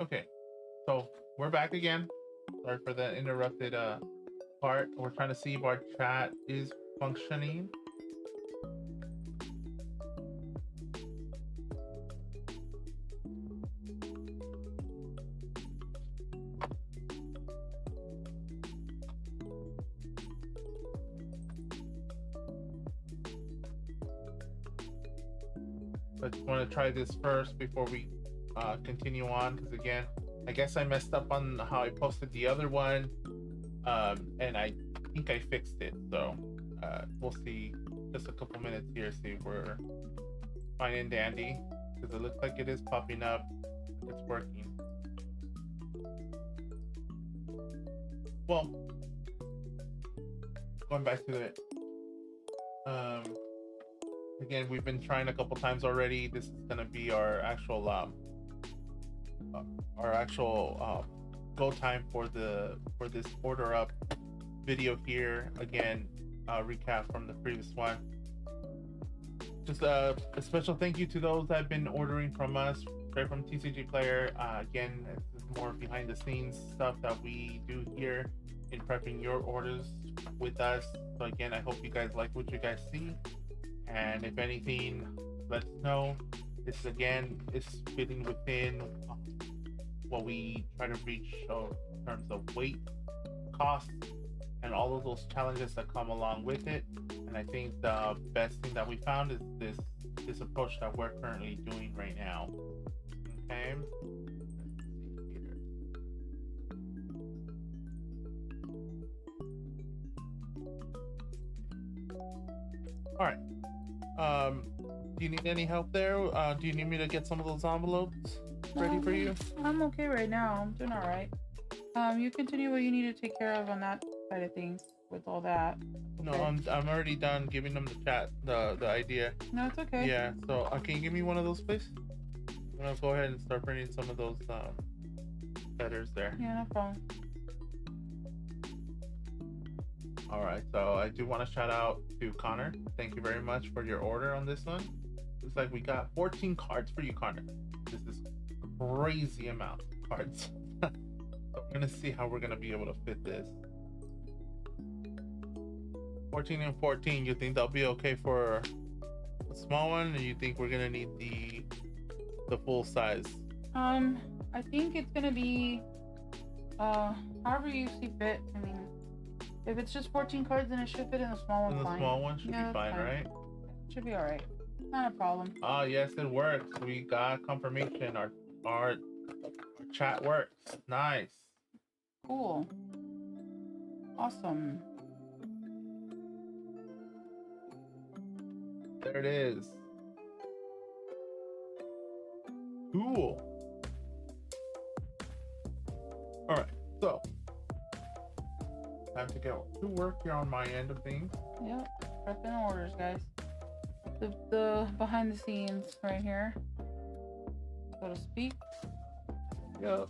Okay, so we're back again. Sorry for the interrupted part. We're trying to see if our chat is functioning. I just want to try this first before we continue on, because again, I guess I messed up on how I posted the other one, and I think I fixed it. So we'll see. Just a couple minutes here, see if we're fine and dandy, because it looks like it is popping up. It's working. Well, going back to it. Again, we've been trying a couple times already. This is gonna be our actual go time for this order up video here. Again, recap from the previous one. Just a special thank you to those that have been ordering from us straight from TCG Player. Again, this is more behind the scenes stuff that we do here in prepping your orders with us. So again, I hope you guys like what you guys see. And if anything, let us know. This again is fitting within what we try to reach in terms of weight, cost, and all of those challenges that come along with it. And I think the best thing that we found is this approach that we're currently doing right now. Okay. Let's see here. All right. Do you need any help there? Do you need me to get some of those envelopes ready for you? I'm okay right now. I'm doing all right. You continue what you need to take care of on that side of things with all that. No, I'm already done giving them the idea. No, it's okay. Yeah. So can you give me one of those, please? I'm gonna go ahead and start printing some of those headers there. Yeah, no problem. All right. So I do want to shout out to Connor. Thank you very much for your order on this one. Looks like we got 14 cards for you, Connor. This is crazy amount of cards. So we're gonna see how we're gonna be able to fit this. 14 and 14. You think that'll be okay for a small one, or you think we're gonna need the full size? I think it's gonna be however you see fit. I mean, if it's just 14 cards, then it should fit in the small one. And the fine. small one should be fine, right? Should be all right. Not a problem. Ah, yes, it works. We got confirmation. Our chat works. Nice. Cool. Awesome. There it is. Cool. All right, so time to get to work here on my end of things. Yep. Prepping orders, guys. The behind the scenes right here, so to speak. Yep.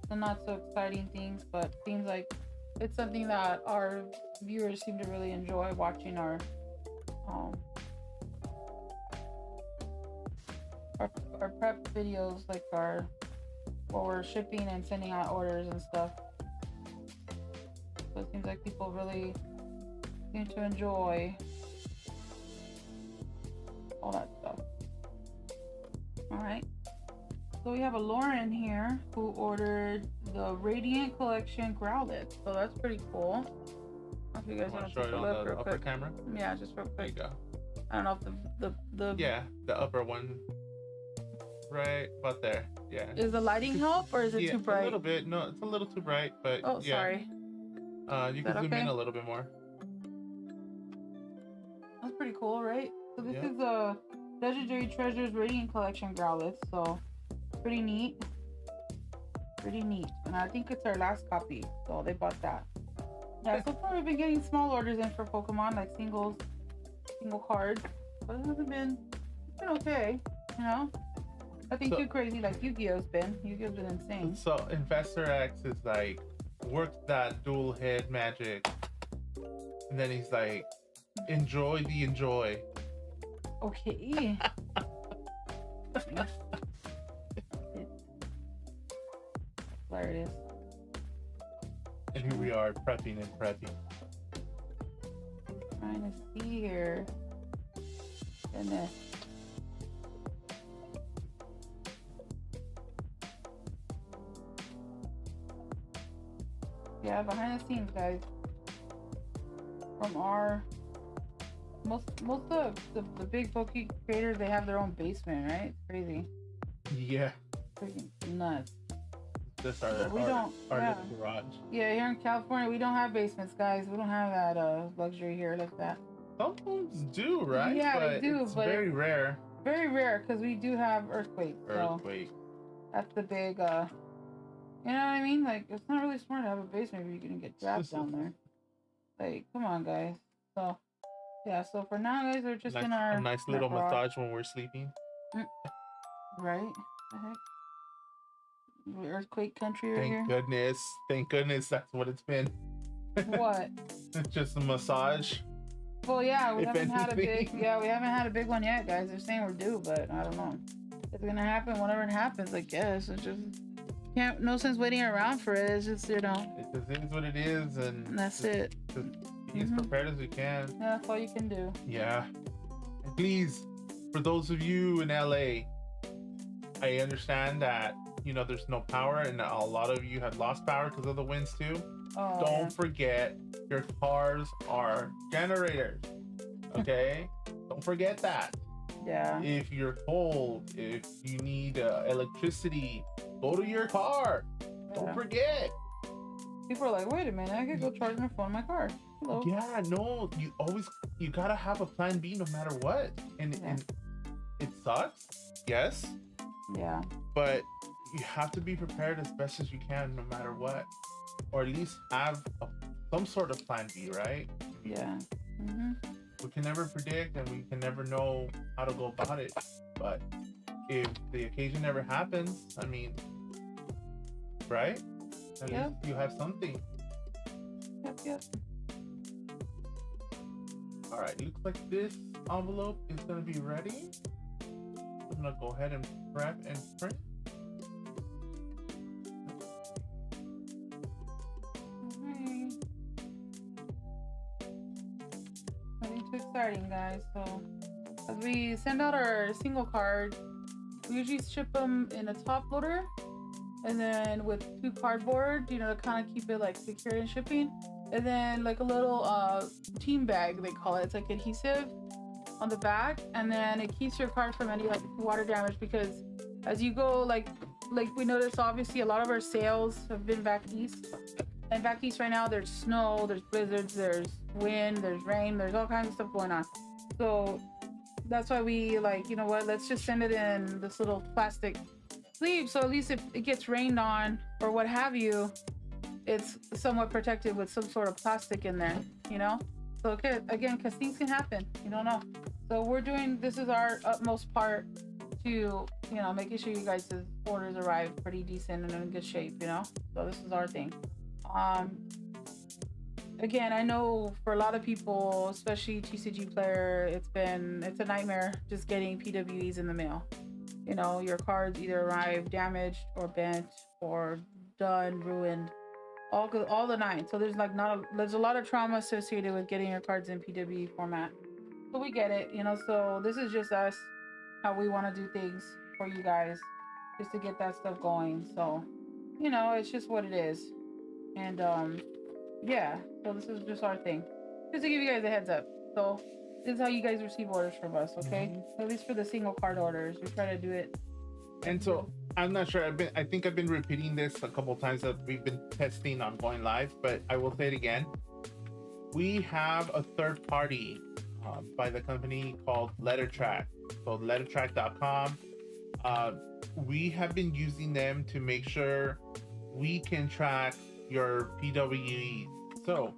The not so exciting things, but seems like it's something that our viewers seem to really enjoy watching our prep videos, like our what we're shipping and sending out orders and stuff. So it seems like people really seem to enjoy all that stuff. All right. So we have a Lauren here who ordered the Radiant Collection Growlithe. So that's pretty cool. If you guys want to show take it a on look the real upper quick. camera. Yeah, just real There you quick. go. I don't know if the Yeah, the upper one. Right about there. Yeah. Is the lighting help or is it too bright? A little bit. No, it's a little too bright, but Oh, yeah. sorry. You can zoom in a little bit more. That's pretty cool, right? So this Yeah. is a Legendary Treasures Radiant Collection Growlithe. So pretty neat. Pretty neat. And I think it's our last copy. So they bought that. Yeah, so far we've been getting small orders in for Pokemon, like single cards. But it hasn't been, it's been okay, you know? Nothing too crazy like Yu-Gi-Oh's been. Yu-Gi-Oh's been insane. So Investor X is like, worked that dual head magic. And then he's like, enjoy the enjoy. Okay. Hilarious. And here we are prepping and prepping. Trying to see here. Goodness. Yeah, behind the scenes, guys. From our most of the big Poke creators, they have their own basement, right? It's crazy. Yeah. Freaking nuts. This our yeah. little garage. Yeah, here in California, we don't have basements, guys. We don't have that luxury here like that. Some homes do, right? Yeah, but they do, it's but very rare. Very rare, because we do have earthquakes. Earthquake. So that's the big, you know what I mean? Like, it's not really smart to have a basement if you're gonna get trapped down there. Like, come on, guys. So, yeah. So for now, guys, we're just in our a nice little massage when we're sleeping. Right? The heck? Earthquake country right here. Thank goodness that's what it's been. What? It's just a massage. Well, yeah, we haven't had a big one yet, guys. They're saying we're due, but I don't know. It's gonna happen whenever it happens, I guess. It's just no sense waiting around for it. It's just, you know. It is what it is, and that's it. Just be as prepared as we can. Yeah, that's all you can do. Yeah. And please, for those of you in LA, I understand that, you know, there's no power, and a lot of you have lost power because of the winds too. Oh, Don't forget, your cars are generators. Okay? Don't forget that. Yeah. If you're cold, if you need electricity, go to your car. Don't forget. People are like, wait a minute, I could go charge my phone in my car. Hello. Yeah, no, you gotta have a plan B no matter what. And it sucks, yes. Yeah. But you have to be prepared as best as you can no matter what. Or at least have some sort of plan B, right? Yeah. We can never predict and we can never know how to go about it. But if the occasion never happens, I mean, right? At least you have something. Yep. All right, looks like this envelope is gonna be ready. I'm gonna go ahead and prep and print. Starting, guys. So as we send out our single card, we usually ship them in a top loader and then with 2 cardboard, you know, to kind of keep it like secure in shipping, and then like a little team bag, they call it. It's like adhesive on the back, and then it keeps your card from any like water damage, because as you go, like we noticed, obviously a lot of our sales have been back east, and back east right now there's snow, there's blizzards, there's wind, there's rain, there's all kinds of stuff going on. So that's why we like, you know what, let's just send it in this little plastic sleeve, so at least if it gets rained on or what have you, it's somewhat protected with some sort of plastic in there, you know. So okay, again, because things can happen, you don't know. So this is our utmost part to, you know, making sure you guys' orders arrive pretty decent and in good shape, you know. So this is our thing. Again, I know for a lot of people, especially TCG player, it's a nightmare just getting PWEs in the mail. You know, your cards either arrive damaged or bent or done, ruined, all the 9. So there's like there's a lot of trauma associated with getting your cards in PWE format. So we get it, you know. So this is just us, how we want to do things for you guys, just to get that stuff going. So, you know, it's just what it is. And yeah, so this is just our thing, just to give you guys a heads up. So this is how you guys receive orders from us, okay? At least for the single card orders, we try to do it. And so I'm not sure, I think I've been repeating this a couple times that we've been testing on going live, but I will say it again. We have a third party by the company called LetterTrack. So lettertrack.com. We have been using them to make sure we can track your PWEs. So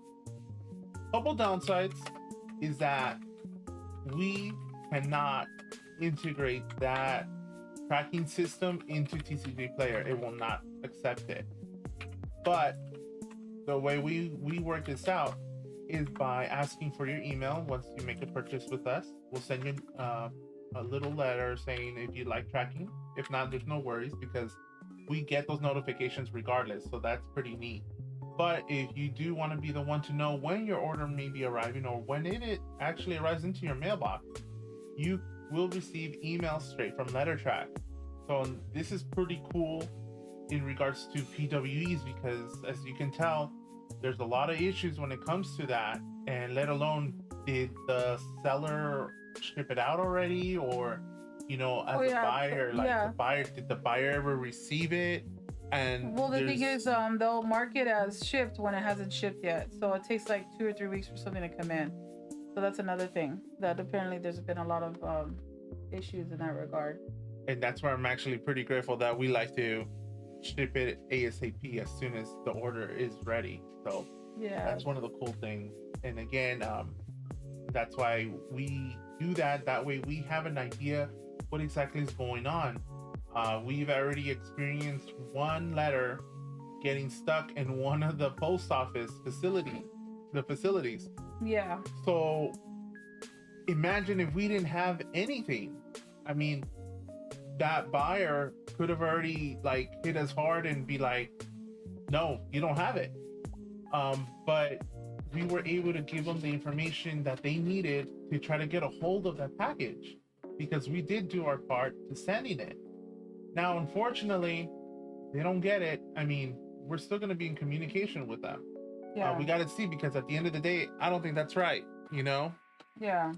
couple downsides is that we cannot integrate that tracking system into TCG Player. It will not accept it. But the way we work this out is by asking for your email. Once you make a purchase with us, we'll send you a little letter saying if you like tracking. If not, there's no worries because we get those notifications regardless. So that's pretty neat. But if you do want to be the one to know when your order may be arriving or when it actually arrives into your mailbox, you will receive emails straight from LetterTrack. So this is pretty cool in regards to PWEs because, as you can tell, there's a lot of issues when it comes to that. And let alone, did the seller ship it out already, or as a buyer, like the buyer, did the buyer ever receive it? And well, the thing is, they'll mark it as shipped when it hasn't shipped yet, so it takes like 2 or 3 weeks for something to come in. So that's another thing that apparently there's been a lot of issues in that regard. And that's where I'm actually pretty grateful that we like to ship it ASAP as soon as the order is ready. So yeah, that's one of the cool things. And again, that's why we do that. That way we have an idea what exactly is going on. We've already experienced one letter getting stuck in one of the post office facilities. Yeah. So imagine if we didn't have anything. I mean, that buyer could have already like hit us hard and be like, no, you don't have it. But we were able to give them the information that they needed to try to get a hold of that package because we did do our part to sending it. Now, unfortunately, they don't get it. I mean, we're still going to be in communication with them. Yeah. We got to see, because at the end of the day, I don't think that's right. Yeah.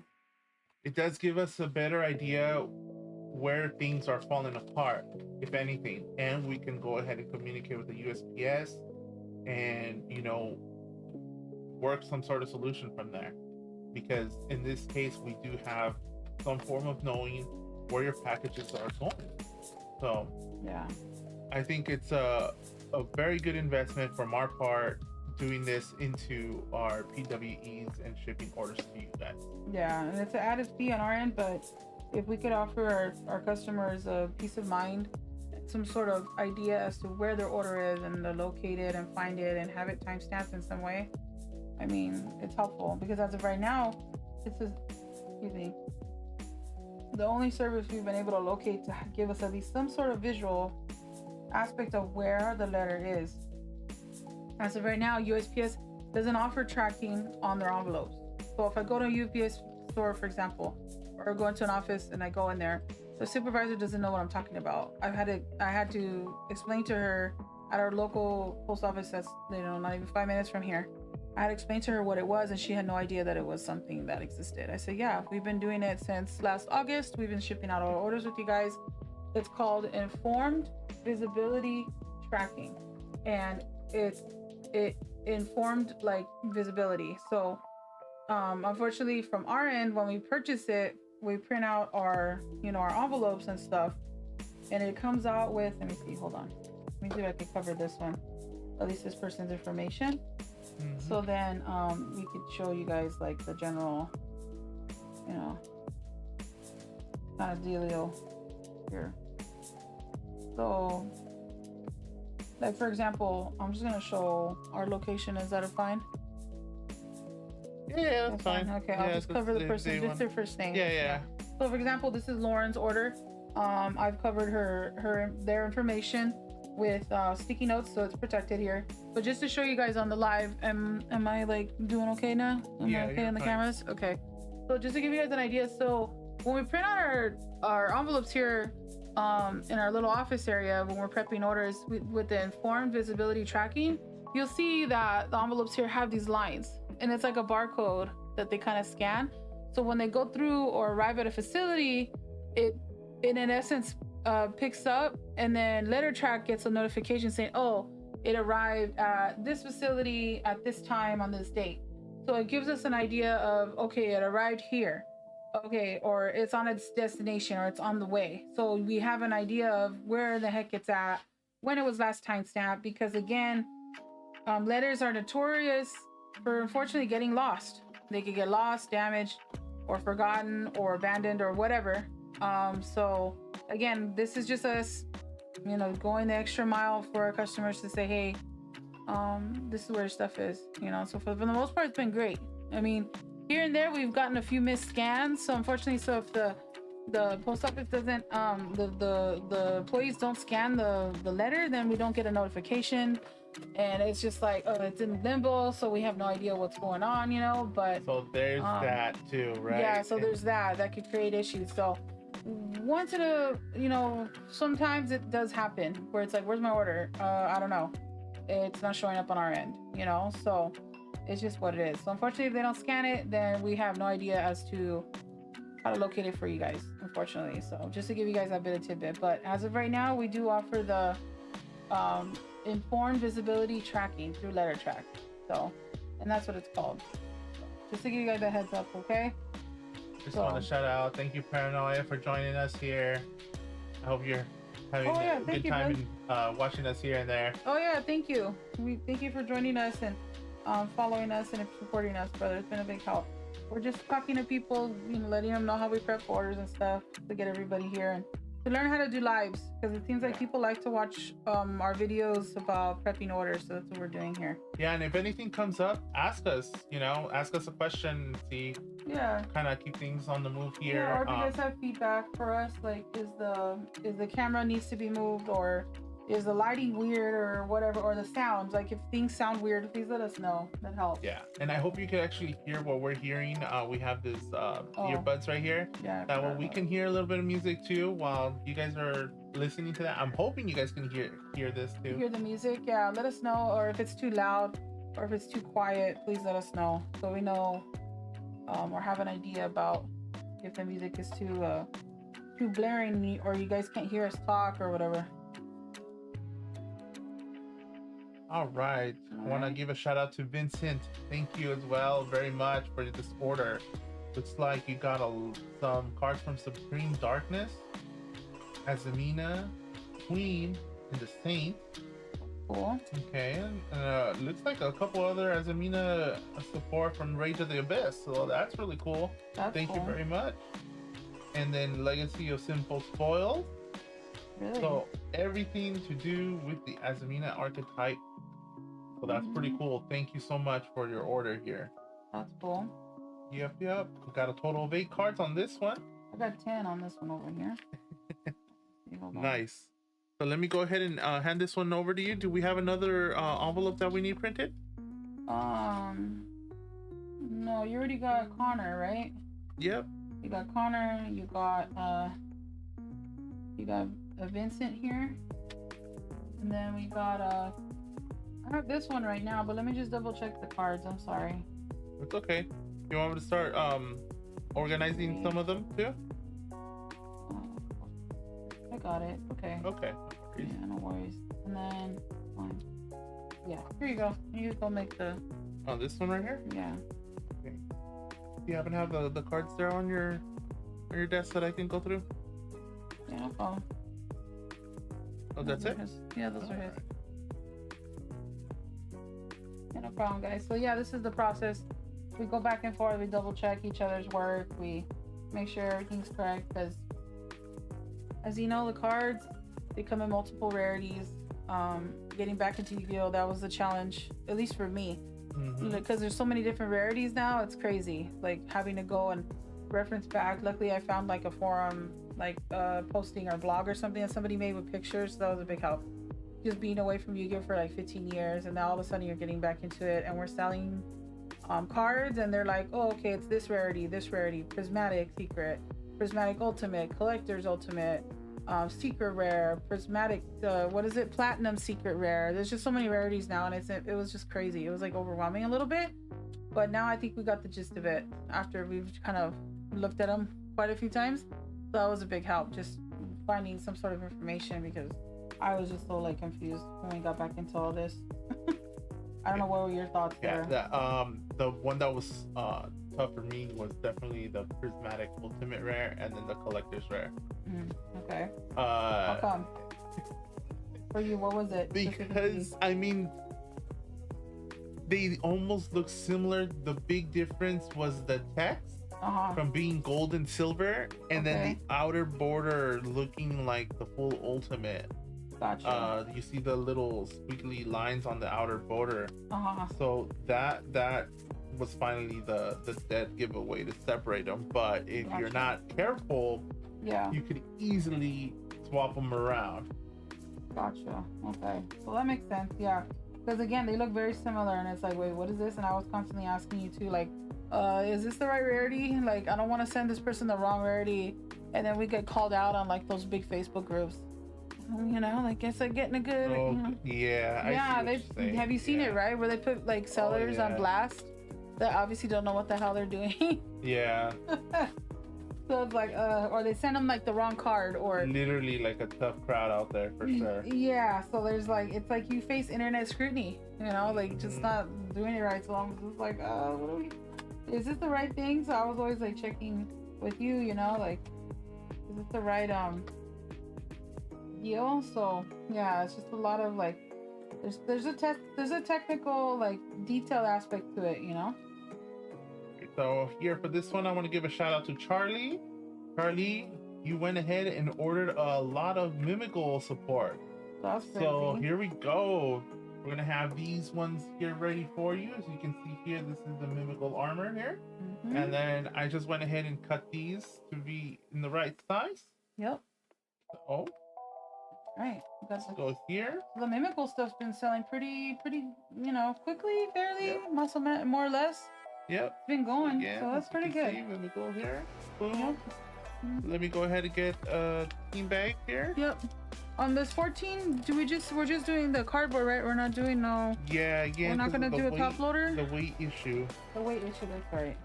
It does give us a better idea where things are falling apart, if anything, and we can go ahead and communicate with the USPS and work some sort of solution from there, because in this case we do have some form of knowing where your packages are going. So yeah, I think it's a very good investment from our part, doing this into our PWEs and shipping orders to you guys. Yeah, and it's an added fee on our end, but if we could offer our customers a peace of mind, some sort of idea as to where their order is and to locate it and find it and have it timestamped in some way, I mean, it's helpful, because as of right now, the only service we've been able to locate to give us at least some sort of visual aspect of where the letter is. As of right now, USPS doesn't offer tracking on their envelopes. So if I go to a UPS store, for example, or go into an office and I go in there, the supervisor doesn't know what I'm talking about. I had to explain to her at our local post office that's not even 5 minutes from here. I had to explain to her what it was, and she had no idea that it was something that existed. I said, yeah, we've been doing it since last August. We've been shipping out our orders with you guys. It's called Informed Visibility Tracking, and it informed like visibility. So unfortunately, from our end, when we purchase it, we print out our our envelopes and stuff, and it comes out with, let me see, hold on, let me see if I can cover this one, at least this person's information. Mm-hmm. So then we could show you guys like the general kind of dealio here. So like, for example, I'm just gonna show our location. Is that fine? Yeah, that's fine. Okay, I'll just cover the person, just their first name. Yeah. So for example, this is Lauren's order. I've covered their information with sticky notes, so it's protected here. But just to show you guys on the live, am I like doing okay now? Am I okay on the cameras? Okay. So just to give you guys an idea, so when we print out our envelopes here in our little office area, when we're prepping orders with the Informed Visibility Tracking, you'll see that the envelopes here have these lines, and it's like a barcode that they kind of scan. So when they go through or arrive at a facility, it in essence picks up, and then LetterTrack gets a notification saying, oh, it arrived at this facility at this time on this date. So it gives us an idea of, okay, it arrived here, okay, or it's on its destination, or it's on the way. So we have an idea of where the heck it's at, when it was last time stamped, because again, letters are notorious for unfortunately getting lost. They could get lost, damaged, or forgotten, or abandoned, or whatever. So again, this is just us, going the extra mile for our customers to say, hey, this is where your stuff is, So for the most part, it's been great. I mean, here and there, we've gotten a few missed scans. So unfortunately, if the the post office doesn't the employees don't scan the letter, then we don't get a notification, and it's just like, oh, it's in limbo, so we have no idea what's going on, you know. But So there's that too, right? yeah, so there's that could create issues. So once in a, you know, sometimes it does happen where it's like, where's my order? I don't know, it's not showing up on our end, you know. So it's just what it is. So unfortunately, if they don't scan it, then we have no idea as to how to locate it for you guys, unfortunately. So just to give you guys that bit of tidbit. But as of right now, we do offer the informed visibility tracking through letter track. So, and that's what it's called. So, just to give you guys a heads up, okay? Just want to shout out, thank you Paranoia for joining us here. I hope you're having a good time in, watching us here and there. Oh yeah, thank you. Thank you for joining us and following us and supporting us, brother. It's been a big help. We're just talking to people, you know, letting them know how we prep orders and stuff to get everybody here and to learn how to do lives, because it seems like people like to watch our videos about prepping orders. So that's what we're doing here. Yeah, and if anything comes up, ask us, you know, ask us a question, see, kind of keep things on the move here. Yeah, or if you guys have feedback for us, like is the camera needs to be moved, or is the lighting weird, or whatever, or the sounds, like if things sound weird, please let us know. That helps. Yeah, and I hope you can actually hear what we're hearing. We have this earbuds right here. Yeah, that way we can hear a little bit of music too while you guys are listening to that. I'm hoping you guys can hear this too. Hear the music. Yeah, let us know. Or if it's too loud or if it's too quiet, please let us know so we know or have an idea about if the music is too blaring or you guys can't hear us talk or whatever. All right. I want to give a shout out to Vincent. Thank you as well very much for this order. Looks like you got some cards from Supreme Darkness, Azamina, Queen, and the Saint. Cool. Okay, and looks like a couple other Azamina support from Rage of the Abyss. So that's really cool. Thank you very much. And then Legacy of Sinful Spoils. Really? So everything to do with the Azamina archetype. So that's pretty cool. Thank you so much for your order here. That's cool. Yep. We got a total of 8 cards on this one. I got 10 on this one over here. Nice. So let me go ahead and hand this one over to you. Do we have another envelope that we need printed? No, you already got Connor, right? Yep. You got Connor, you got Vincent here. And then we got I have this one right now, but let me just double check the cards. I'm sorry. It's okay. You want me to start organizing some of them too? I got it. Okay. Okay. Yeah, no worries. And then one. Yeah, here you go. You go make the. Oh, this one right here? Yeah. Okay. Do you happen to have the cards there on your desk that I can go through? Yeah, no problem. Oh, that's it? Yeah, those are his. Yeah, no problem, guys. So yeah, this is the process. We go back and forth. We double check each other's work. We make sure everything's correct, because as you know, the cards, they come in multiple rarities. Getting back into Yu-Gi-Oh, that was the challenge, at least for me, because there's so many different rarities now. It's crazy, like having to go and reference back. Luckily, I found like a forum, like posting or blog or something that somebody made with pictures. So that was a big help. Just being away from Yu-Gi-Oh for like 15 years, and now all of a sudden you're getting back into it, and we're selling cards, and they're like, oh, okay, it's this rarity, prismatic secret, prismatic ultimate, collector's ultimate, secret rare, prismatic, what is it, platinum secret rare. There's just so many rarities now, and it was just crazy. It was like overwhelming a little bit, but now I think we got the gist of it after we've kind of looked at them quite a few times. So that was a big help, just finding some sort of information, because I was just so like confused when we got back into all this. I don't know, what were your thoughts there? The one that was tough for me was definitely the prismatic ultimate rare, and then the collector's rare. Okay. How come? For you, what was it? Because I mean, they almost look similar. The big difference was the text from being gold and silver, and then the outer border looking like the full ultimate. Gotcha. You see the little squiggly lines on the outer border. So that was finally the dead giveaway to separate them. But if you're not careful, Yeah. you could easily swap them around. Gotcha. Okay. Well, that makes sense. Yeah. Because again, they look very similar, and it's like, wait, what is this? And I was constantly asking you too, like, is this the right rarity? Like, I don't want to send this person the wrong rarity, and then we get called out on like those big Facebook groups. You know, like it's like getting a good. Oh, You know. yeah. Yeah. Have you seen yeah. it, right? Where they put like sellers on blast that obviously don't know what the hell they're doing. Yeah. So it's like, or they send them like the wrong card, or Literally like a tough crowd out there for sure. yeah. So there's like, it's like you face internet scrutiny, you know, like just not doing it right. So I'm just like, what do we? Is this the right thing? So I was always like checking with you, you know, like, is this the right deal? So yeah, it's just a lot of like, there's a technical like detail aspect to it, you know. So here for this one, I want to give a shout out to Charlie. Charlie, you went ahead and ordered a lot of Mimical support. That's crazy. So here we go. We're gonna have these ones here ready for you. As you can see here, this is the Mimical armor here. Mm-hmm. And then I just went ahead and cut these to be in the right size. Yep. Oh, right. let's go here. The Mimical stuff's been selling pretty, you know, quickly, fairly, muscle more or less. Yep. It's been going, so that's pretty good. Let me go here. Boom. Yep. Mm-hmm. Let me go ahead and get a team bag here. Yep. On this 14, we're just doing the cardboard, right? We're not doing no. Yeah, again. We're not gonna do a top loader. The weight issue. The weight issue, that's right.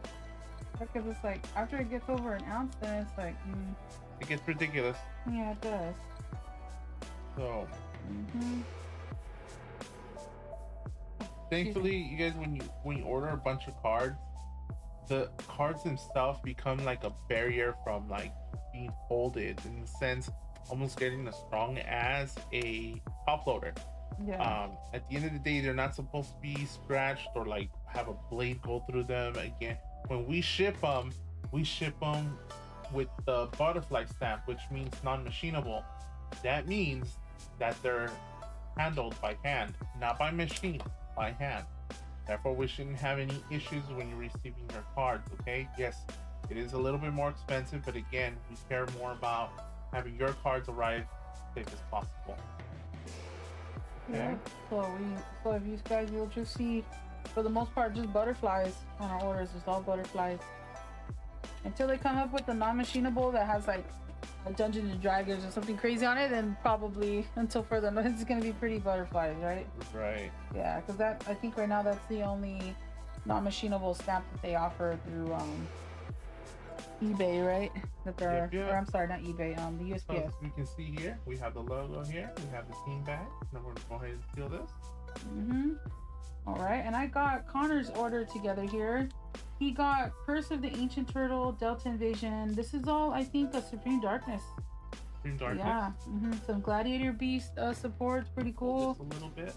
Because it's like after it gets over an ounce, then it's like. It gets ridiculous. Yeah, it does. So. Mm-hmm. Thankfully, you guys, when you order a bunch of cards, the cards themselves become like a barrier from like being folded, in the sense almost getting as strong as a top loader. Yeah. At the end of the day, they're not supposed to be scratched or like have a blade go through them. Again, when we ship them with the butterfly stamp, which means non-machinable. That means that they're handled by hand, not by machine, by hand. Therefore, we shouldn't have any issues when you're receiving your cards, okay? Yes, it is a little bit more expensive, but again, we care more about having your cards arrive as safe as possible. Okay? Yeah. So if you guys, you'll just see, for the most part, just butterflies on our orders. It's all butterflies. Until they come up with a non-machinable that has like a Dungeons and Dragons or something crazy on it, then probably until further notice, it's gonna be pretty butterflies, right? Right. Yeah, because I think right now that's the only non-machinable stamp that they offer through eBay, right? That they're, Yep. or I'm sorry, not eBay, the So USPS. as you can see here, we have the logo here, we have the team bag. Now we're gonna go ahead and seal this. Mm-hmm. All right, and I got Connor's order together here. He got Curse of the Ancient Turtle, Delta Invasion. This is all, I think, a Supreme Darkness. Supreme Darkness. Yeah. Mm-hmm. Some Gladiator Beast supports, pretty cool. Just a little bit.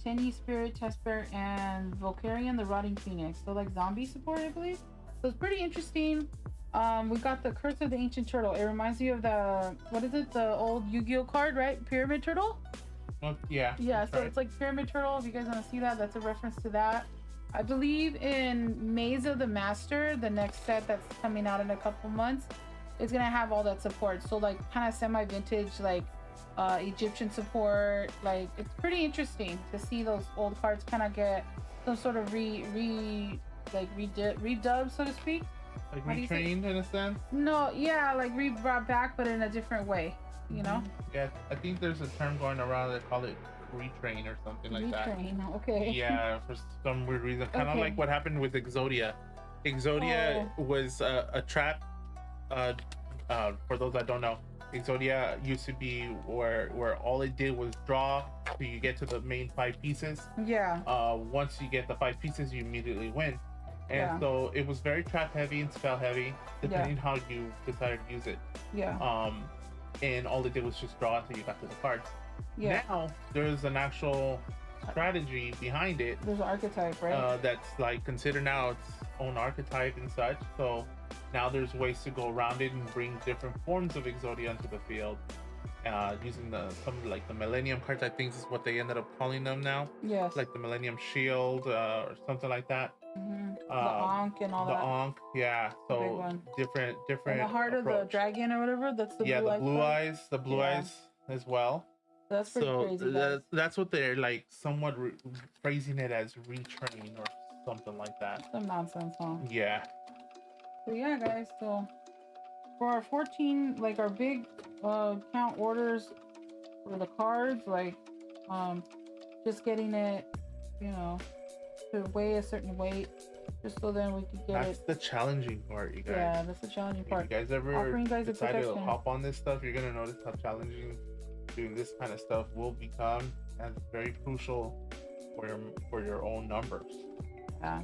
Tenny Spirit, Tesper, and Volcarian, the Rotting Phoenix. So like zombie support, I believe. So it's pretty interesting. We got the Curse of the Ancient Turtle. It reminds you of the, what is it? The old Yu-Gi-Oh card, right? Pyramid Turtle? Oh, yeah. Yeah, so right. it's like Pyramid Turtle. If you guys want to see that, that's a reference to that. I believe in Maze of the Master, the next set that's coming out in a couple months, is gonna have all that support. So like kind of semi-vintage, like Egyptian support. Like it's pretty interesting to see those old cards kind of get some sort of redub, so to speak. Like retrained in a sense? No, yeah, like brought back, but in a different way. You know? Yeah, I think there's a term going around. They call it retrain or something like that. Retrain, okay. Yeah, for some weird reason, kind of Okay. like what happened with Exodia. Exodia was a trap. For those that don't know, Exodia used to be where all it did was draw till you get to the main 5 pieces. Yeah. Once you get the 5 pieces, you immediately win. And Yeah. so it was very trap heavy and spell heavy, depending how you decided to use it. Yeah. And all it did was just draw until you got to the cards. Yeah. Now there's an actual strategy behind it. There's an archetype, right? That's like considered now its own archetype and such. So now there's ways to go around it and bring different forms of Exodia into the field. Using some like the Millennium cards, I think is what they ended up calling them now. Yes. Like the Millennium Shield or something like that. Mm-hmm. Ankh and all the that. Ankh, yeah. The big So one. different And the heart of the approach. dragon or whatever. That's the Yeah, blue the eyes blue card. eyes, the blue Yeah. eyes as well. That's pretty So crazy, guys. that's what they're like, somewhat phrasing it as retrain or something like that. Some nonsense, huh? Yeah. So yeah, guys. So for our 14, like our big count orders for the cards, like just getting it, you know, to weigh a certain weight, just so then we could get That's it. the challenging part, you guys. Yeah, that's the challenging part. If you guys ever Offering you guys a decide to protection. hop on this stuff, you're gonna notice how challenging doing this kind of stuff will become, and it's very crucial for your own numbers. Yeah.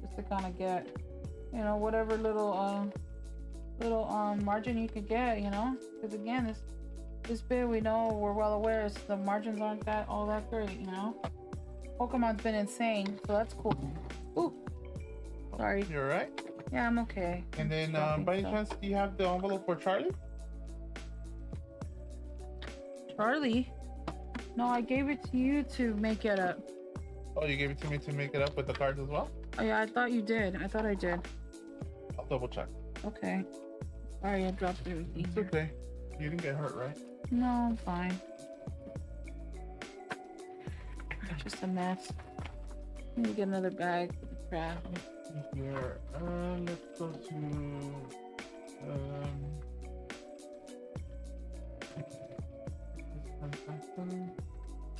Just to kind of get, you know, whatever little margin you could get, you know, because again, this bit we know, we're well aware the margins aren't all that great, you know. Pokemon's been insane, so that's cool. Ooh, sorry. You're right. Yeah, I'm okay. And then, Dropping by any stuff. chance, do you have the envelope for Charlie? Charlie? No, I gave it to you to make it up. Oh, you gave it to me to make it up with the cards as well? Oh yeah, I thought you did. I thought I did. I'll double check. Okay. Sorry, I dropped everything. It's okay. You didn't get hurt, right? No, I'm fine. Just a mess. Let me get another bag for the crap. Here, let's go to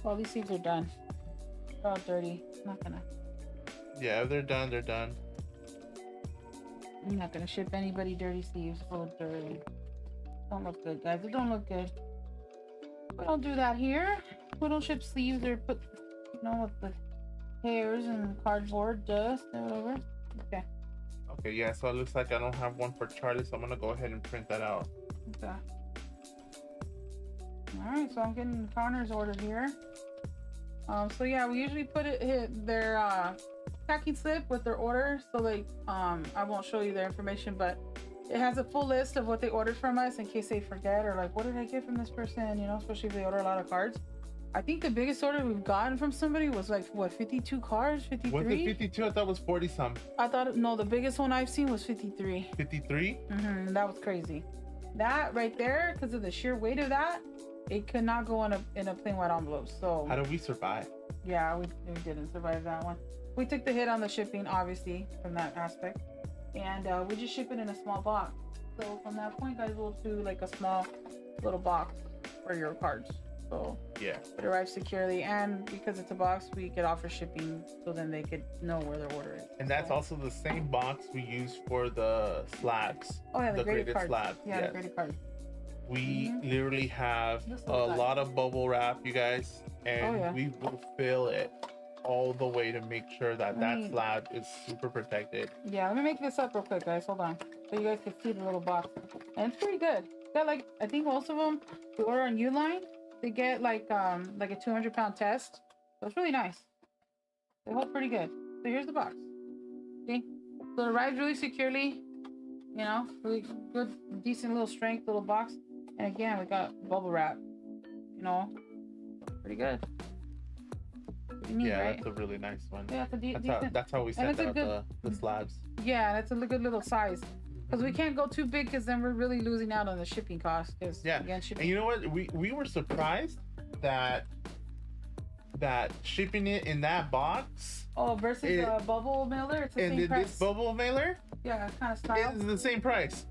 Well, these sleeves are done. They're all dirty. Not gonna. yeah, they're done. They're done. I'm not gonna ship anybody dirty sleeves full of dirt. Don't look good, guys. It don't look good. We don't do that here. We don't ship sleeves or put, you know, with the hairs and cardboard dust or whatever. Okay. Okay, yeah. So it looks like I don't have one for Charlie, so I'm gonna go ahead and print that out. Okay. All right. So I'm getting Connor's order here. So yeah, we usually hit their packing slip with their order. So like, I won't show you their information, but it has a full list of what they ordered from us in case they forget or like, what did I get from this person? You know, especially if they order a lot of cards. I think the biggest order we've gotten from somebody was like, what, 52 cards? 53? Was it 52? I thought it was 40 some. I thought, no, the biggest one I've seen was 53. 53? That was crazy. That right there, because of the sheer weight of that, it could not go in a plain white envelope. So How did we survive? yeah, we didn't survive that one. We took the hit on the shipping, obviously, from that aspect. And we just ship it in a small box. So from that point, guys, we'll do like a small little box for your cards. So Yeah. it arrives securely, and because it's a box, we could offer shipping, so then they could know where their order is. And that's So- also the same box we use for the slabs. Oh yeah, the graded cards. slabs. Yeah, yes. the graded cards. We literally have This a looks nice. lot of bubble wrap, you guys, and yeah. we will fill it all the way to make sure that that Right. slab is super protected. Yeah, let me make this up real quick, guys. Hold on, so you guys can see the little box, and it's pretty good. It's got like, I think most of them we order on Uline, they get like a 200-pound test, so it's really nice. They hold pretty good. So here's the box. See, so it arrives really securely. You know, really good, decent little strength little box. And again, we got bubble wrap. You know, pretty good. Pretty neat, Yeah, right? that's a really nice one. Yeah, it's a decent. That's how we and set it's a out good- the slabs. Yeah, that's a good little size. Because we can't go too big, because then we're really losing out on the shipping cost. Because Yeah, again, and shipping. you know what? We were surprised that shipping it in that box Oh, versus it- a bubble mailer, it's the and same this price. bubble mailer Yeah, kind of style. is the same price.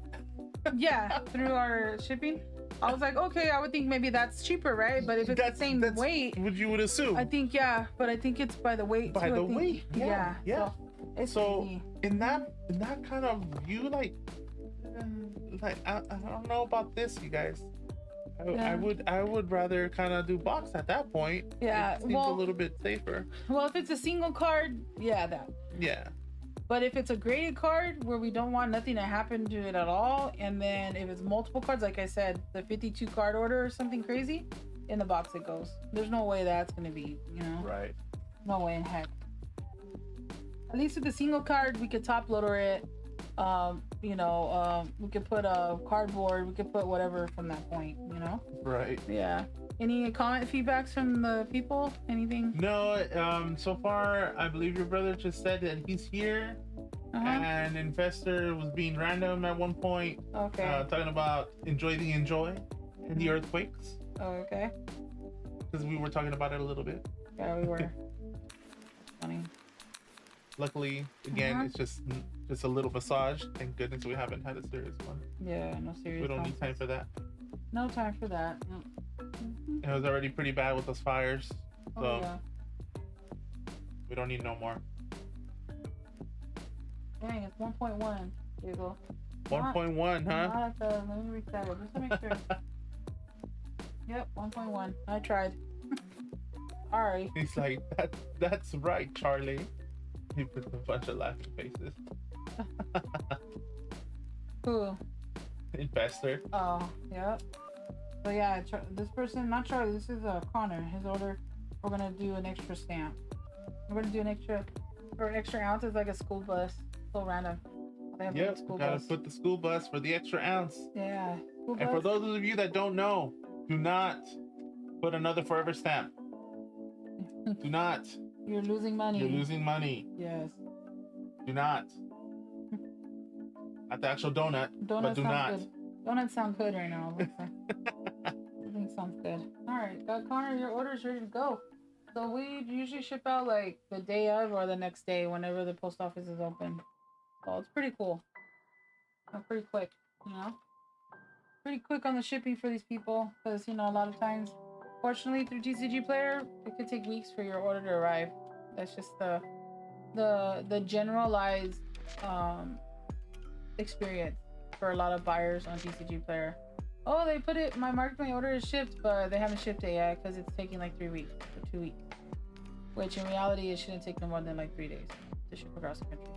Yeah, through our shipping. I was like, okay, I would think maybe that's cheaper, right? But if it's the same weight, what you would assume. I think yeah. But I think it's by the weight. By too, I the think. weight, yeah. So it's So easy. in that kind of view, like I don't know about this, you guys. I would rather kind of do box at that point. Yeah, It seems well- a little bit safer. Well, if it's a single card, yeah, that. Yeah. But if it's a graded card where we don't want nothing to happen to it at all, and then if it's multiple cards, like I said, the 52 card order or something crazy, in the box it goes. There's no way that's gonna be, you know, Right. no way in heck. At least with the single card, we could top loader it, We could put a cardboard, we could put whatever from that point, you know? Right. Yeah. Any comment feedbacks from the people? Anything? No, so far, I believe your brother just said that he's here. And Investor was being random at one point. Okay. Talking about enjoy and the earthquakes. Oh, okay. Because we were talking about it a little bit. Yeah, we were. Funny. Luckily, again, it's just a little massage. Thank goodness we haven't had a serious one. Yeah, no serious. We don't need time for that. No time for that. No. It was already pretty bad with those fires. So yeah. we don't need no more. Dang, it's 1.1. There you go. 1.1, huh? Let me reset it just to make sure. Yep, 1.1. I tried. Alright. He's like, that's right, Charlie. He puts a bunch of laughing faces. Who? Investor. Oh, yep. So yeah, this person, not Charlie, this is Connor. His order, we're gonna do an extra stamp. We're gonna do an extra ounce is like a school bus. So random. Yep, gotta put the school bus for the extra ounce. Yeah. And for those of you that don't know, do not put another forever stamp. Do not. You're losing money. You're losing money. Yes. Do not. Not the actual donut, but do not. Good. Donuts sound good right now. Everything sounds good. All right, Connor, your order is ready to go. So we usually ship out like the day of or the next day whenever the post office is open. So it's pretty cool. Pretty quick, you know? Pretty quick on the shipping for these people because, a lot of times, fortunately through TCG Player, it could take weeks for your order to arrive. That's just the generalized experience for a lot of buyers on TCG Player. Oh, they put it, my order is shipped, but they haven't shipped it yet because it's taking like 3 weeks or 2 weeks. Which in reality, it shouldn't take no more than like 3 days to ship across the country.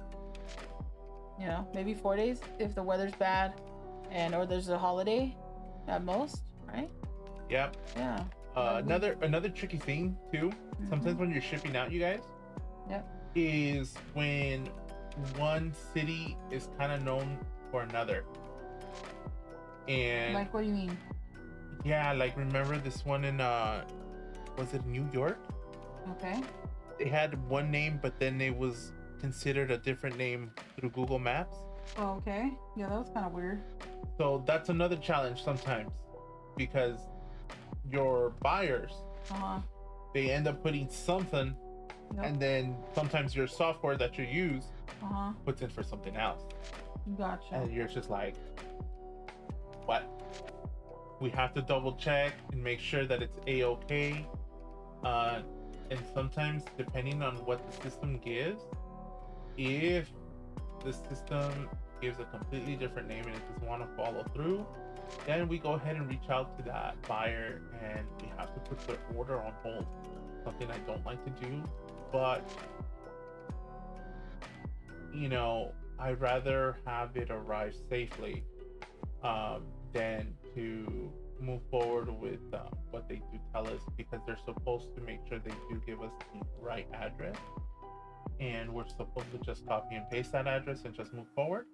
Maybe 4 days if the weather's bad or there's a holiday at most, right? Yep. Yeah. Another tricky thing too, sometimes when you're shipping out, you guys, is when one city is kind of known for another. And like, what do you mean? Yeah, like remember this one in was it New York? Okay. They had one name, but then it was considered a different name through Google Maps. Oh, okay. Yeah, that was kind of weird. So that's another challenge sometimes, because your buyers, they end up putting something, and then sometimes your software that you use puts in for something else. Gotcha. And you're just like, what? We have to double check and make sure that it's a-okay. And sometimes, depending on what the system gives, if the system gives a completely different name and it doesn't want to follow through, then we go ahead and reach out to that buyer and we have to put the order on hold. Something I don't like to do, but I'd rather have it arrive safely than to move forward with what they do tell us, because they're supposed to make sure they do give us the right address, and we're supposed to just copy and paste that address and just move forward.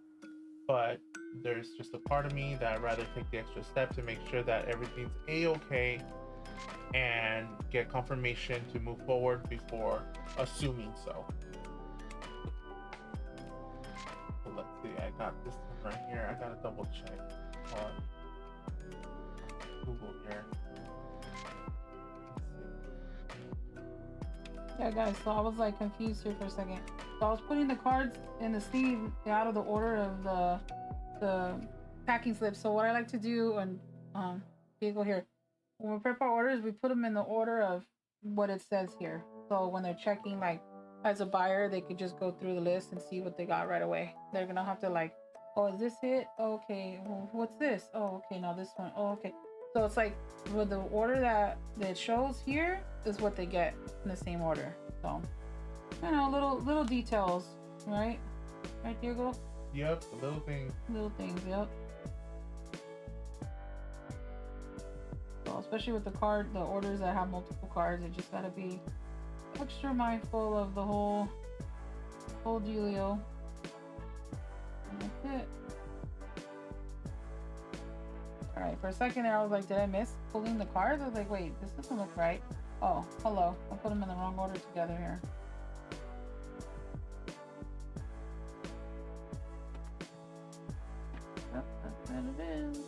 But there's just a part of me that I'd rather take the extra step to make sure that everything's a-okay and get confirmation to move forward before assuming so. So let's see, I got this one right here. I gotta double check on Google here. Yeah, guys, so I was like confused here for a second. So I was putting the cards in the sleeve out of the order of the packing slip. So what I like to do, and Diego here, when we prep our orders, we put them in the order of what it says here. So when they're checking, like as a buyer, they could just go through the list and see what they got right away. They're gonna have to like, oh, is this it? Okay, well, what's this? Oh, okay, now this one. Oh, okay. So it's like with the order that shows here is what they get in the same order. So, little details, right? Right, Diego? Yep, the little things. Little things, yep. So especially with the orders that have multiple cards, you just gotta be extra mindful of the whole dealio. That's it. All right, for a second there, I was like, did I miss pulling the cards? I was like, wait, this doesn't look right. Oh, hello. I put them in the wrong order together here. Yep, that's what it is.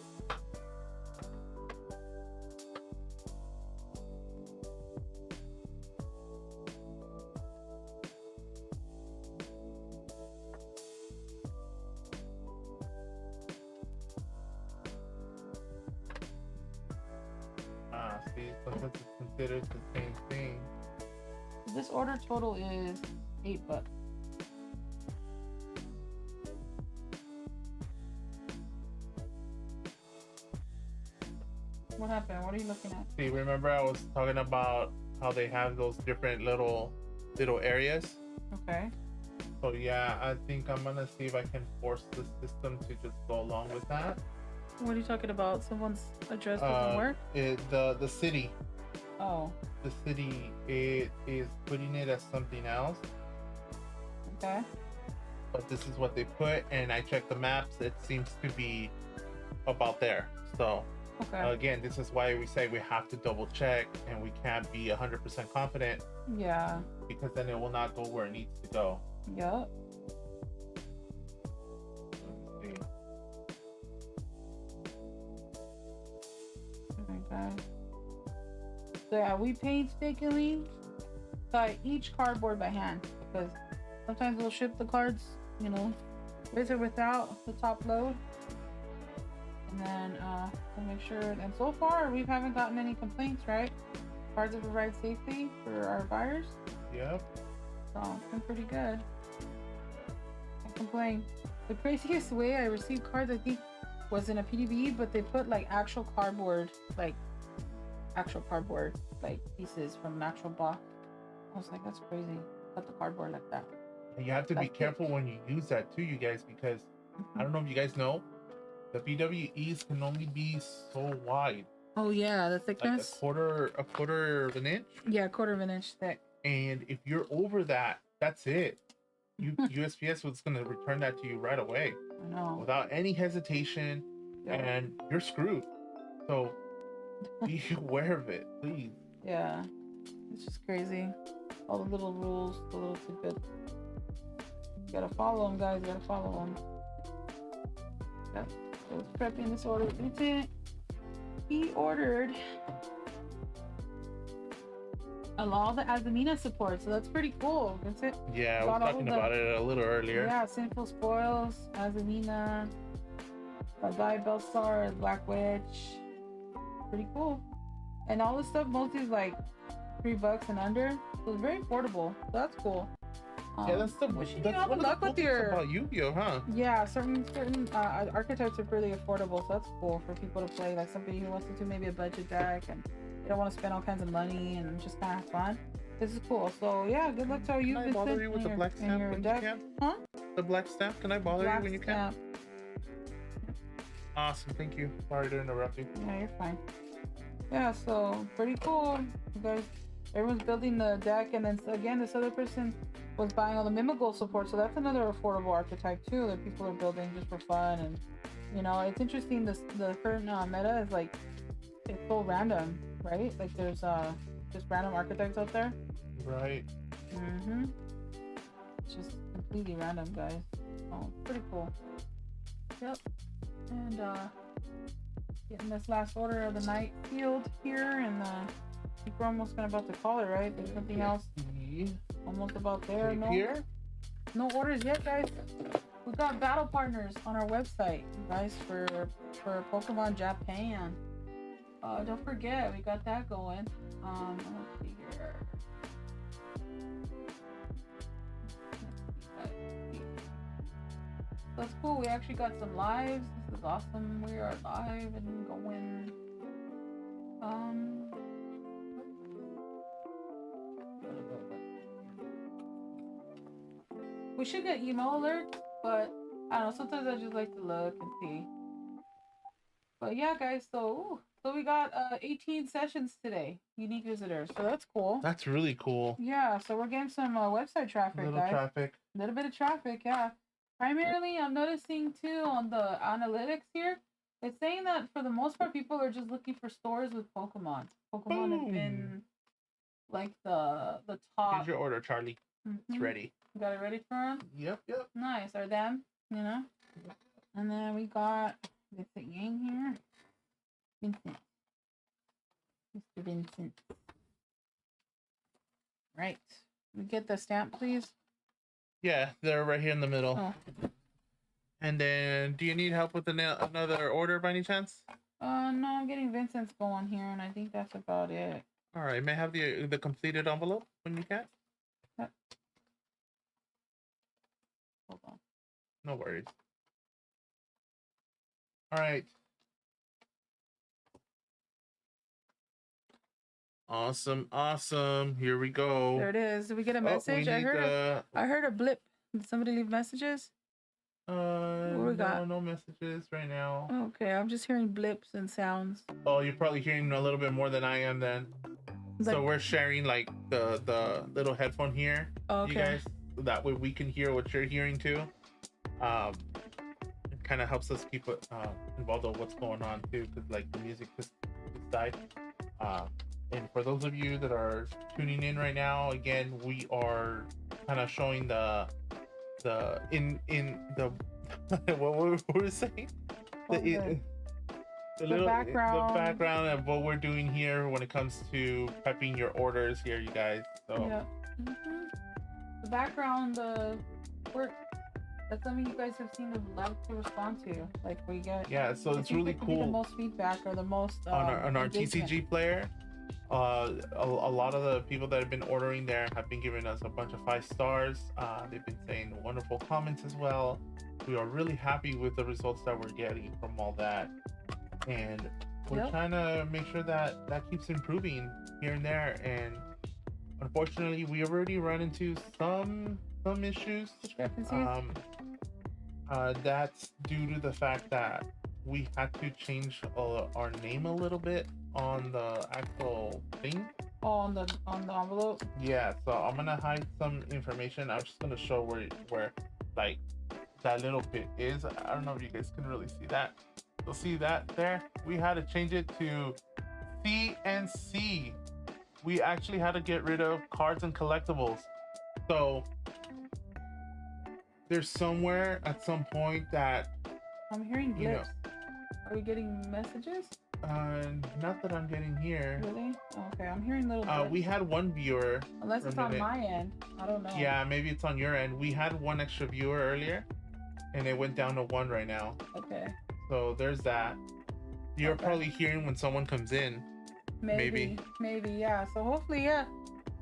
See, sometimes it's considered the same thing. This order total is $8. What happened? What are you looking at? See, remember I was talking about how they have those different little areas? Okay. So yeah, I think I'm gonna see if I can force the system to just go along with that. What are you talking about? Someone's address doesn't work? The city. Oh. The city, it is putting it as something else. Okay. But this is what they put, and I checked the maps. It seems to be about there. So okay. Again, this is why we say we have to double check, and we can't be 100% confident. Yeah. Because then it will not go where it needs to go. Yup. Okay. So yeah, we painstakingly cut each cardboard by hand because sometimes we'll ship the cards, you know, with or without the top load. And then we'll make sure, and so far we haven't gotten any complaints, right? Cards have arrived safely for our buyers. Yep. So it's been pretty good. Can't complain. The craziest way I received cards, I think, was in a PDB, but they put like actual cardboard pieces from an actual box. I was like, that's crazy. Cut the cardboard like that. And you have to be careful when you use that too, you guys, because I don't know if you guys know, the BWEs can only be so wide. Oh yeah, the thickness. Like a quarter of an inch. Yeah, a quarter of an inch thick. And if you're over that, that's it. USPS was gonna return that to you right away. I know. Without any hesitation, and you're screwed. So be aware of it, please. Yeah, it's just crazy. All the little rules, the little tidbits. You gotta follow them, guys. You gotta follow them. Yep. So it's prepping this order. Vincent, he ordered all the Azamina support, so that's pretty cool, Vincent. Yeah, I was talking about it a little earlier. Yeah, Sinful Spoils, Azamina, Guy Belstar, Black Witch. Pretty cool. And all this stuff mostly is like $3 and under, so it's very affordable. So that's cool. Yeah, that's one of the cool things about Yu-Gi-Oh, huh? Yeah, certain archetypes are really affordable, so that's cool for people to play. Like somebody who wants to do maybe a budget deck and they don't want to spend all kinds of money and just kind of have fun. This is cool. So yeah, good luck to you. Can I bother you with the black stamp when you can? Huh? The black stamp? Can I bother you when you can? Awesome, thank you. Sorry to interrupt you. Yeah, you're fine. Yeah, so pretty cool. You guys, everyone's building the deck, and then again, this other person was buying all the Mimigal support, so that's another affordable archetype too that people are building just for fun. And you know, it's interesting. The current meta is like it's so random, right? Like there's just random archetypes out there. Right. Mhm. It's just completely random, guys. Oh, pretty cool. Yep. And getting this last order of the night sealed here, and I think we're almost about to call it, right? There's nothing else almost about there. No orders yet, guys. We got battle partners on our website, guys, for Pokemon Japan. Don't forget, we got that going. Let's see here. That's cool. We actually got some lives. This is awesome. We are live and going. We should get email alerts, but I don't know. Sometimes I just like to look and see. But yeah, guys. So we got 18 sessions today. Unique visitors. So that's cool. That's really cool. Yeah. So we're getting some website traffic, guys. A little bit of traffic. Yeah. primarily, I'm noticing too on the analytics here, it's saying that for the most part, people are just looking for stores with Pokemon. Pokemon has been like the top. Here's your order, Charlie. It's ready. You got it ready for him? Yep. Nice. Or them, you know? And then we got Vincent Yang here. Vincent. Mr. Vincent. Right. We get the stamp, please? Yeah, they're right here in the middle. Oh. And then, do you need help with another order by any chance? No, I'm getting Vincent's going here, and I think that's about it. All right, may I have the completed envelope when you can? Yep. Hold on. No worries. All right. Awesome. Here we go. There it is. Did we get a message? I heard a blip. Did somebody leave messages? No messages right now. Okay, I'm just hearing blips and sounds. Oh, you're probably hearing a little bit more than I am then. So we're sharing like the little headphone here. Okay. You guys, that way we can hear what you're hearing too. It kind of helps us keep involved with what's going on too, because like the music just died. And for those of you that are tuning in right now, again, we are kind of showing the what were we saying? The background of what we're doing here when it comes to prepping your orders here, you guys. So yeah. The background, the work. That's something you guys have seen and love to respond to. Like we get. Yeah, so it's really cool. The most feedback or the most on our TCG player. A lot of the people that have been ordering there have been giving us a bunch of 5 stars. They've been saying wonderful comments as well. We are really happy with the results that we're getting from all that, and we're trying to make sure that that keeps improving here and there. And unfortunately, we already run into some issues. That's due to the fact that we had to change our name a little bit on the actual thing. Oh, on the envelope. Yeah, so I'm gonna hide some information. I'm just gonna show where like that little bit is. I don't know if you guys can really see that. You'll see that there. We had to change it to CNC. We actually had to get rid of cards and collectibles. So there's somewhere at some point that I'm hearing blips. Are we getting messages? Not that I'm getting here. Really? Okay, I'm hearing little blips. We had one viewer. Unless it's on my end. I don't know. Yeah, maybe it's on your end. We had one extra viewer earlier, and it went down to 1 right now. Okay. So there's that. You're probably hearing when someone comes in. Maybe, yeah. So hopefully, yeah.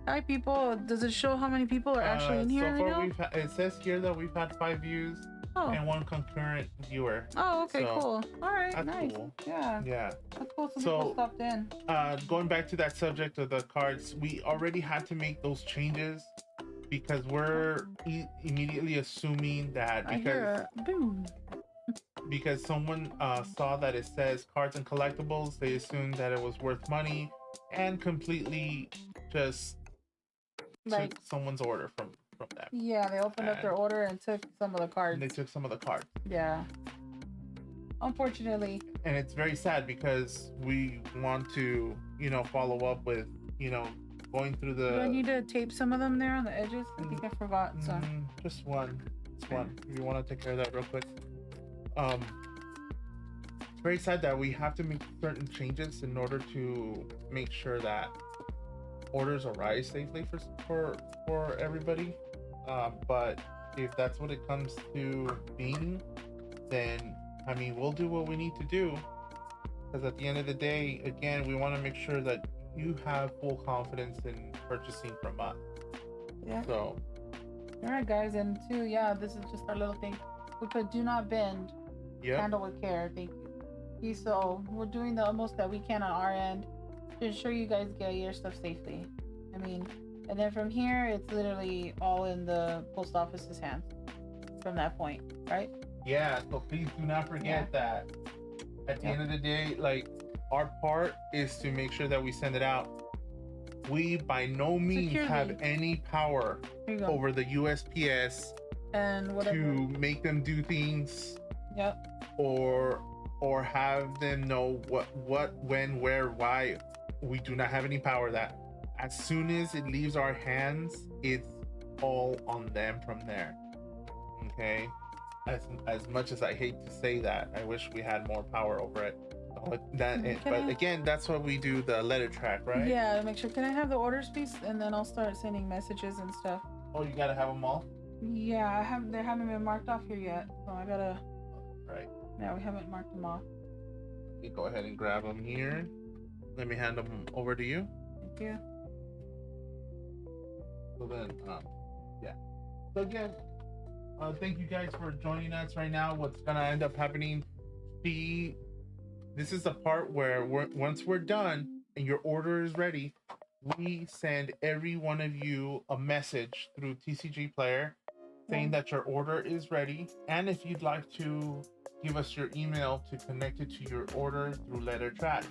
Hi, people. Does it show how many people are actually in here? So far, it says here that we've had 5 views and 1 concurrent viewer. Oh, okay, cool. All right, that's nice. Cool. Yeah. That's cool. Some people stopped in. Going back to that subject of the cards, we already had to make those changes because we're immediately assuming that because someone saw that it says cards and collectibles, they assumed that it was worth money and completely just took someone's order from them. Yeah, they opened up their order and took some of the cards. And they took some of the cards. Yeah. Unfortunately. And it's very sad because we want to, follow up with, going through the... Do I need to tape some of them there on the edges? I think I forgot some. Just one. Just one. If you want to take care of that real quick. It's very sad that we have to make certain changes in order to make sure that orders arrive safely for everybody. But if that's what it comes to being, then we'll do what we need to do, because at the end of the day, again, we want to make sure that you have full confidence in purchasing from us. Yeah. So all right, guys, and two, this is just our little thing. We put do not bend. Handle with care. Thank you. So we're doing the utmost that we can on our end to ensure you guys get your stuff safely. And then from here, it's literally all in the post office's hands from that point, right? Yeah, so please do not forget that at the end of the day, like, our part is to make sure that we send it out. We by no means have any power over the USPS and whatever. to make them do things, Yep. or have them know what, when, where, why. We do not have any power. That as soon as it leaves our hands, it's all on them from there. Okay. As much as I hate to say that, I wish we had more power over it. But again, that's what we do, the letter track, right? Yeah, to make sure. Can I have the orders, please? And then I'll start sending messages and stuff. Oh, you gotta have them all? Yeah, they haven't been marked off here yet, so I gotta. Right. Yeah, we haven't marked them off. You go ahead and grab them here. Let me hand them over to you. Thank you. So then, yeah. So again, thank you guys for joining us right now. What's gonna end up happening? This is the part where once we're done and your order is ready, we send every one of you a message through TCG Player saying that your order is ready, and if you'd like to give us your email to connect it to your order through letter track.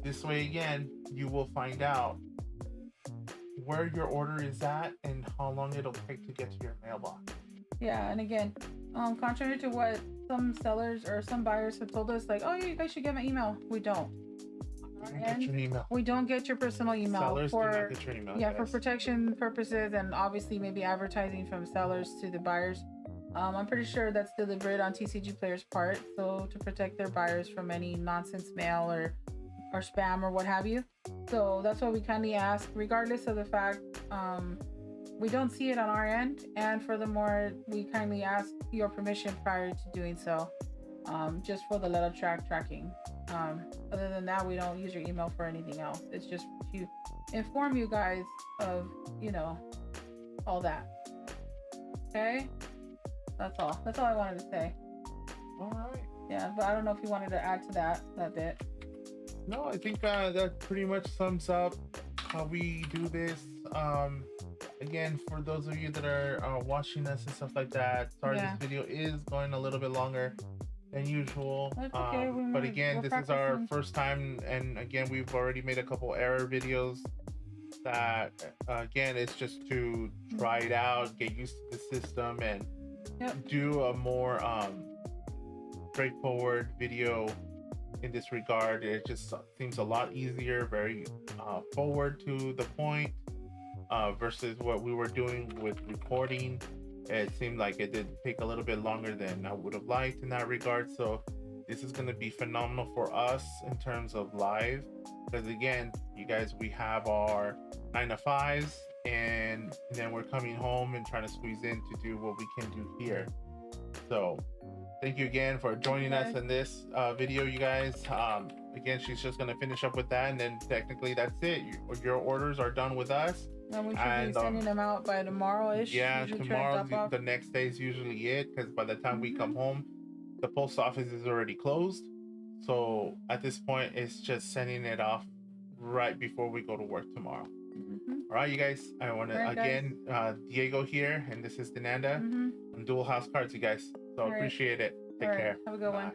This way, again, you will find out where your order is at and how long it'll take to get to your mailbox. Yeah, and again, contrary to what some sellers or some buyers have told us, like, oh, you guys should get my email. We don't. Get your email. We don't get your personal email. Sellers do not get your email. Yeah, for protection purposes and obviously maybe advertising from sellers to the buyers. I'm pretty sure that's deliberate on TCG Player's part, so to protect their buyers from any nonsense mail or spam or what have you. So that's what we kindly ask, regardless of the fact we don't see it on our end, and furthermore, we kindly ask your permission prior to doing so, just for the letter tracking. Other than that, we don't use your email for anything else. It's just to inform you guys of, all that. Okay? That's all I wanted to say. All right. Yeah, but I don't know if you wanted to add to that bit. No, I think that pretty much sums up how we do this. Again, for those of you that are watching us and stuff like that, sorry, this video is going a little bit longer than usual. That's okay. But again, this is our first time, and again, we've already made a couple error videos that again, it's just to try it out, get used to the system, and do a more straightforward video in this regard. It just seems a lot easier, very forward to the point, versus what we were doing with recording. It seemed like it did take a little bit longer than I would have liked in that regard. So this is going to be phenomenal for us in terms of live, because again, you guys, we have our 9 to 5s, and then we're coming home and trying to squeeze in to do what we can do here. So thank you again for joining us in this video, you guys. Again, she's just going to finish up with that, and then technically that's it. Your orders are done with us. And we should be sending them out by tomorrow-ish. Yeah, tomorrow, the next day is usually it, because by the time we come home, the post office is already closed. So at this point, it's just sending it off right before we go to work tomorrow. All right, you guys. I want to again, Diego here, and this is Denanda on Duel House Cards, you guys. So appreciate it. Take care. Have a good one.